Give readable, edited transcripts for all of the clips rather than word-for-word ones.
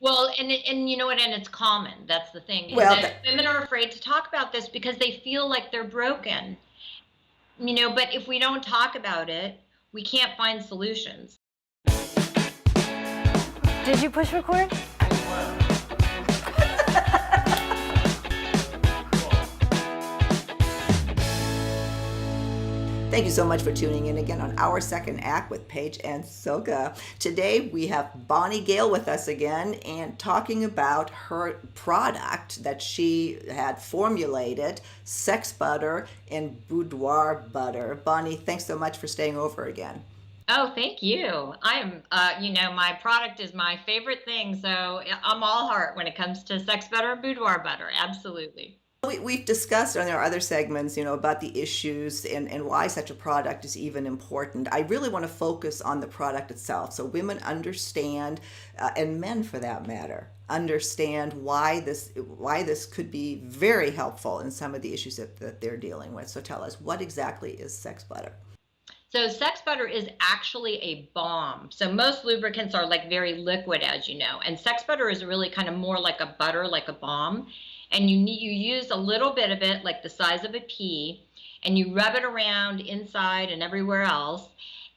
Well, and you know what? And it's common. That's the thing. Well, That women are afraid to talk about this because they feel like they're broken. But if we don't talk about it, we can't find solutions. Did you push record? thank you so much for tuning in again on our second act with Paige and Soga. Today we have Bonnie Gayle with us again and talking about her product that she had formulated, Sex Butter and Boudoir Butter. Bonnie, thanks so much for staying over again. Oh, thank you. I am, my product is my favorite thing, so I'm all heart when it comes to Sex Butter and Boudoir Butter. Absolutely. We've discussed on our other segments, about the issues and why such a product is even important. I really want to focus on the product itself so women understand, and men for that matter, understand why this could be very helpful in some of the issues that they're dealing with. So tell us, what exactly is Sex Butter? So Sex Butter is actually a balm. So most lubricants are like very liquid, as you know, and Sex Butter is really kind of more like a butter, like a balm. And you use a little bit of it, like the size of a pea, and you rub it around inside and everywhere else.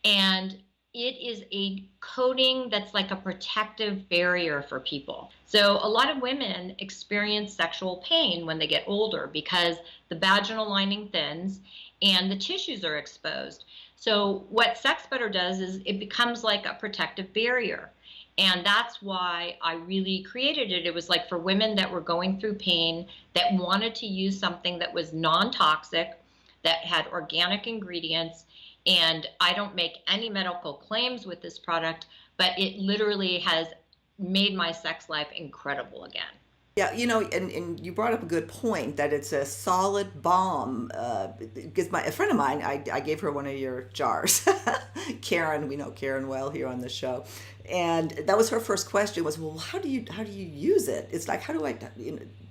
And it is a coating that's like a protective barrier for people. So a lot of women experience sexual pain when they get older because the vaginal lining thins and the tissues are exposed. So what Sex Butter does is it becomes like a protective barrier. And that's why I really created it. It was like for women that were going through pain, that wanted to use something that was non-toxic, that had organic ingredients. And I don't make any medical claims with this product, but it literally has made my sex life incredible again. Yeah, and you brought up a good point that it's a solid balm. Because a friend of mine, I gave her one of your jars. Karen, we know Karen well here on the show, and that was her first question was, well, how do you use it? It's like, how do I,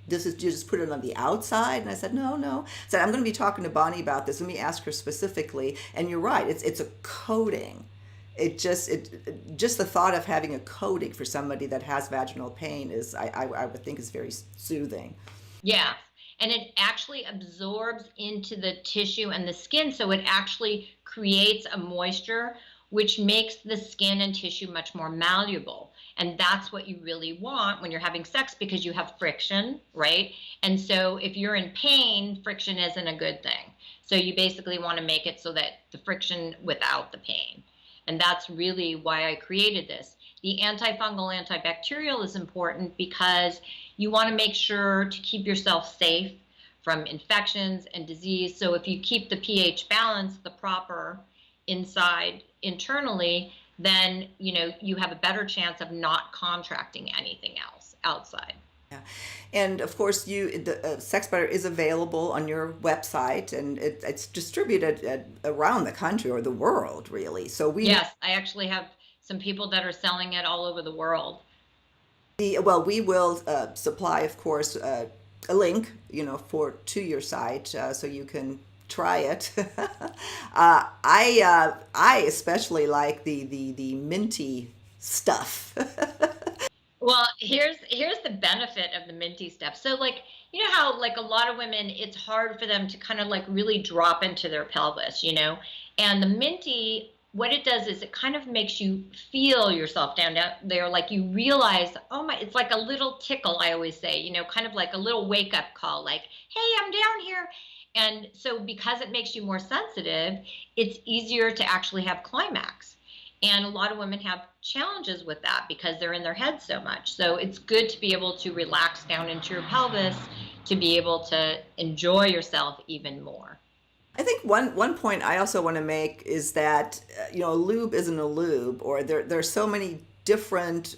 this is, you just put it on the outside? And I said, no. I said, I'm going to be talking to Bonnie about this. Let me ask her specifically. And you're right, it's a coating. Just the thought of having a coating for somebody that has vaginal pain is, I would think, is very soothing. Yeah. And it actually absorbs into the tissue and the skin. So it actually creates a moisture, which makes the skin and tissue much more malleable. And that's what you really want when you're having sex, because you have friction, right? And so if you're in pain, friction isn't a good thing. So you basically want to make it so that the friction without the pain. And that's really why I created this. The antifungal, antibacterial is important because you want to make sure to keep yourself safe from infections and disease. So if you keep the pH balance, the proper inside internally, then you have a better chance of not contracting anything else outside. Yeah. And of course, the Sex Butter is available on your website, and it's distributed around the country or the world, really. So Yes, I actually have some people that are selling it all over the world. we will supply, of course, a link, to your site, so you can try it. I especially like the minty stuff. Well, here's the benefit of the minty stuff. So like, you know how like a lot of women, it's hard for them to kind of like really drop into their pelvis, And the minty, what it does is it kind of makes you feel yourself down there, like you realize, oh my, it's like a little tickle, I always say, kind of like a little wake up call, like, hey, I'm down here. And so because it makes you more sensitive, it's easier to actually have climax. And a lot of women have challenges with that because they're in their head so much. So it's good to be able to relax down into your pelvis to be able to enjoy yourself even more. I think one point I also want to make is that a lube isn't a lube, or there's so many different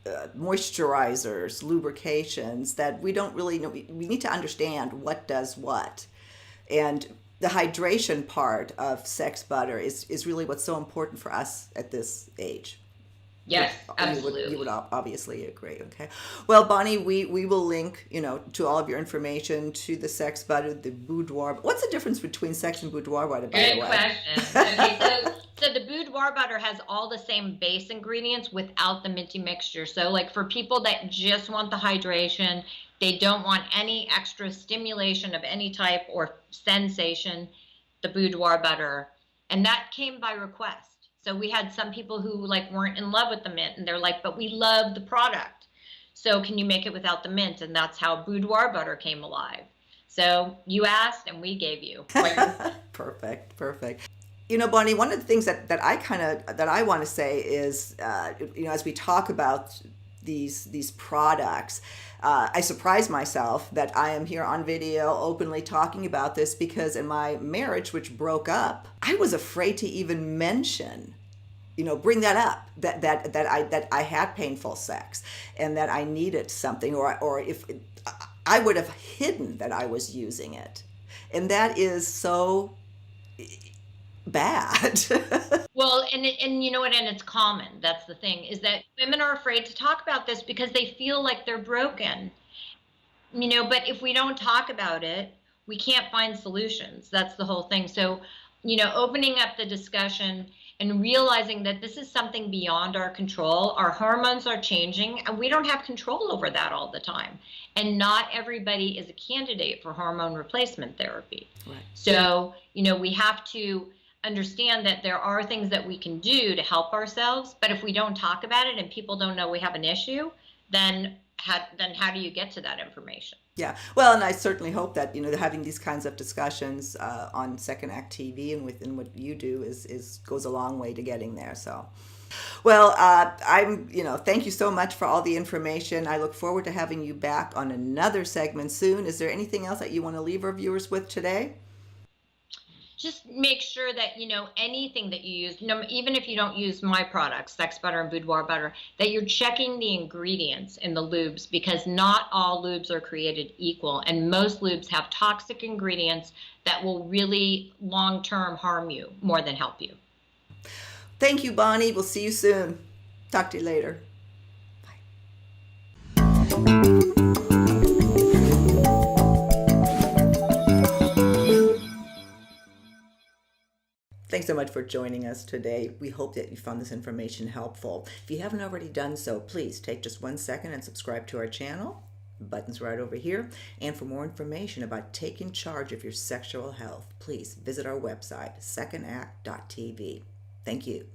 moisturizers, lubrications, that we don't really know. We need to understand what does what, and the hydration part of Sex Butter is really what's so important for us at this age. Yes, You would absolutely. obviously agree. Okay. Well, Bonnie, we will link, to all of your information, to the sex butter, the boudoir. What's the difference between sex and boudoir butter, by the Good way? question. Okay, so the boudoir butter has all the same base ingredients without the minty mixture. So like for people that just want the hydration, they don't want any extra stimulation of any type or sensation, the boudoir butter. And that came by request. So we had some people who like weren't in love with the mint and they're like, but we love the product. So can you make it without the mint? And that's how boudoir butter came alive. So you asked and we gave you what you Perfect, perfect. Bonnie, one of the things that I want to say is, as we talk about these products, I surprise myself that I am here on video openly talking about this, because in my marriage, which broke up, I was afraid to even mention, bring that up, that I had painful sex and that I needed something, or if I would have hidden that I was using it, and that is so bad. Well, and you know what, and it's common. That's the thing, is that women are afraid to talk about this because they feel like they're broken. But if we don't talk about it, we can't find solutions. That's the whole thing. So, opening up the discussion and realizing that this is something beyond our control. Our hormones are changing and we don't have control over that all the time. And not everybody is a candidate for hormone replacement therapy. Right. So, we have to understand that there are things that we can do to help ourselves, but if we don't talk about it and people don't know we have an issue, then how do you get to that information? Yeah, well, and I certainly hope that having these kinds of discussions on Second Act TV and within what you do is goes a long way to getting there. So, well, thank you so much for all the information. I look forward to having you back on another segment soon. Is there anything else that you want to leave our viewers with today? Just make sure that anything that you use, even if you don't use my products, Sex Butter and Boudoir Butter, that you're checking the ingredients in the lubes, because not all lubes are created equal, and most lubes have toxic ingredients that will really long-term harm you more than help you. Thank you, Bonnie. We'll see you soon. Talk to you later. Thanks so much for joining us today. We hope that you found this information helpful. If you haven't already done so, please take just 1 second and subscribe to our channel. The button's right over here. And for more information about taking charge of your sexual health, please visit our website, secondact.tv. Thank you.